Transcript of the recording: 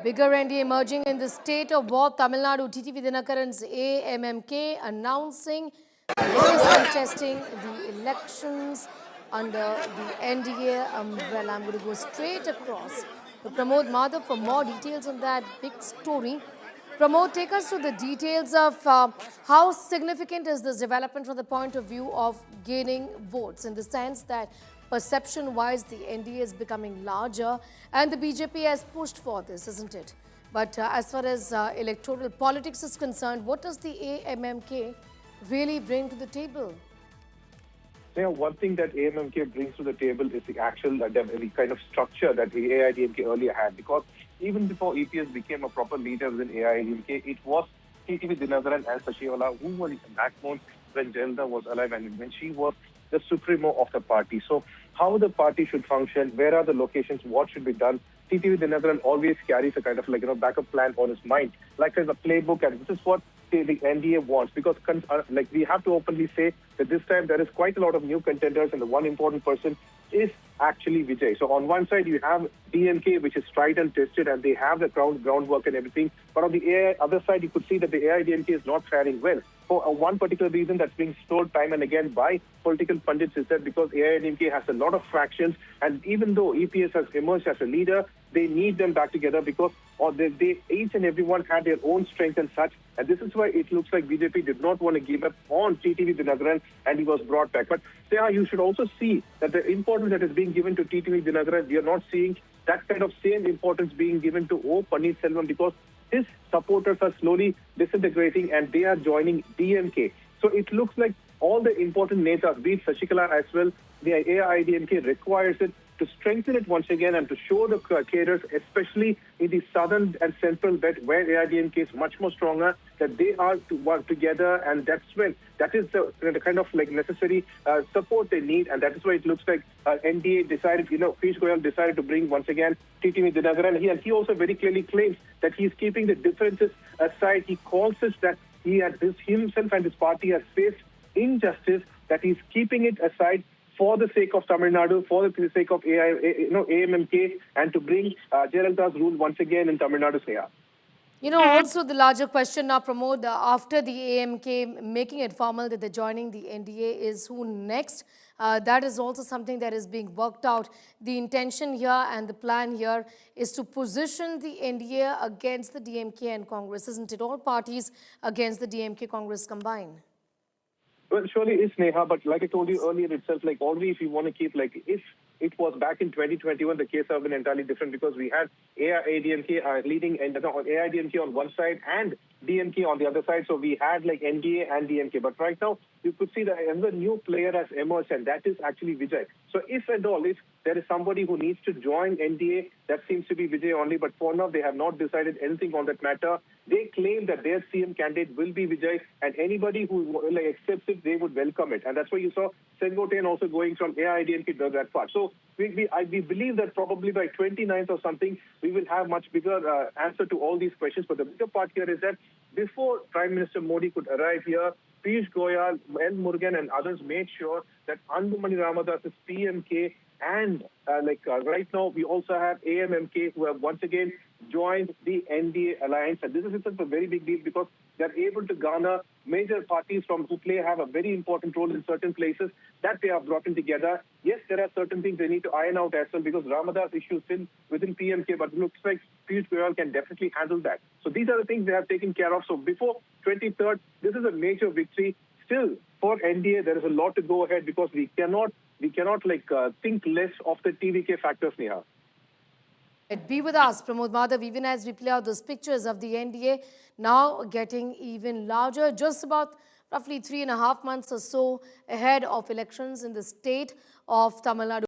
Bigger NDA emerging in the state of war. Tamil Nadu, TTV Dhinakaran's AMMK announcing it is contesting the elections under the NDA umbrella. I'm going to go straight across to Pramod Madhav for more details on that big story. Pramod, take us through the details of how significant is this development from the point of view of gaining votes, in the sense that perception-wise the NDA is becoming larger and the BJP has pushed for this, isn't it? But as far as electoral politics is concerned, what does the AMMK really bring to the table? Yeah, one thing that AMMK brings to the table is the actual the kind of structure that the AIADMK earlier had. Because even before EPS became a proper leader within AIADMK, it was TTV Dhinakaran and Sachiola who were the backbone when Jayalalithaa was alive and when she was the supremo of the party. So how the party should function, where are the locations, what should be done, TTV Dhinakaran always carries a kind of backup plan on his mind, like as a playbook, and this is what the NDA wants, because we have to openly say that this time there is quite a lot of new contenders, and the one important person is actually Vijay. So on one side you have DMK, which is tried and tested, and they have the groundwork and everything. But on the other side, you could see that the AIDMK is not faring well. For one particular reason that's being told time and again by political pundits is that because AIADMK has a lot of fractions, and even though EPS has emerged as a leader, they need them back together because they each and everyone had their own strength and such. And this is why it looks like BJP did not want to give up on TTV Dhinakaran, and he was brought back. But you should also see that the importance that is being given to TTV Dhinakaran, we are not seeing that kind of same importance being given to O. Paneerselvam, because his supporters are slowly disintegrating and they are joining DMK. So it looks like all the important netas, be it Sachikala as well, the AIADMK requires it to strengthen it once again and to show the cadres, especially in the southern and central belt where AIADMK is much more stronger, that they are to work together, and that is the kind of necessary support they need, and that is why it looks like NDA decided, Piyush Goyal decided to bring once again TTV Dhinakaran, and he also very clearly claims that he is keeping the differences aside. He calls it that himself and his party has faced injustice, that he's keeping it aside for the sake of Tamil Nadu, for the sake of AMMK, and to bring Jayalalitha's rule once again in Tamil Nadu. Also the larger question now, Pramod, after the AMK making it formal that they're joining the NDA, is who next? That is also something that is being worked out. The intention here and the plan here is to position the NDA against the DMK and Congress, isn't it? All parties against the DMK-Congress combined. Well, surely it's Neha, but like I told you earlier itself, already if you want to keep, if it was back in 2021, the case would have been entirely different, because we had AIADMK leading, and AIADMK on one side and DMK on the other side. So we had NDA and DMK. But right now, you could see that another new player has emerged, and that is actually Vijay. So if there is somebody who needs to join NDA, that seems to be Vijay only. But for now, they have not decided anything on that matter. They claim that their CM candidate will be Vijay, and anybody who accepts it, they would welcome it. And that's why you saw Sengotain also going from AIADMK to that part. So we believe that probably by 29th or something, we will have much bigger answer to all these questions. But the bigger part here is that before Prime Minister Modi could arrive here, Piyush Goyal, L. Murugan and others made sure that Anbumani Ramadas is PMK, and right now we also have AMMK, who have once again joined the NDA alliance. And this is itself a very big deal, because they're able to garner major parties who have a very important role in certain places that they have brought in together. Yes, there are certain things they need to iron out as well, because Ramadas issues still within PMK, but it looks like Piyush Goyal can definitely handle that. So these are the things they have taken care of. So before 23rd, this is a major victory. Still, for NDA, there is a lot to go ahead, because we cannot think less of the TVK factors, Neha. Be with us, Pramod Madhav, even as we play out those pictures of the NDA now getting even larger, just about roughly 3.5 months or so ahead of elections in the state of Tamil Nadu.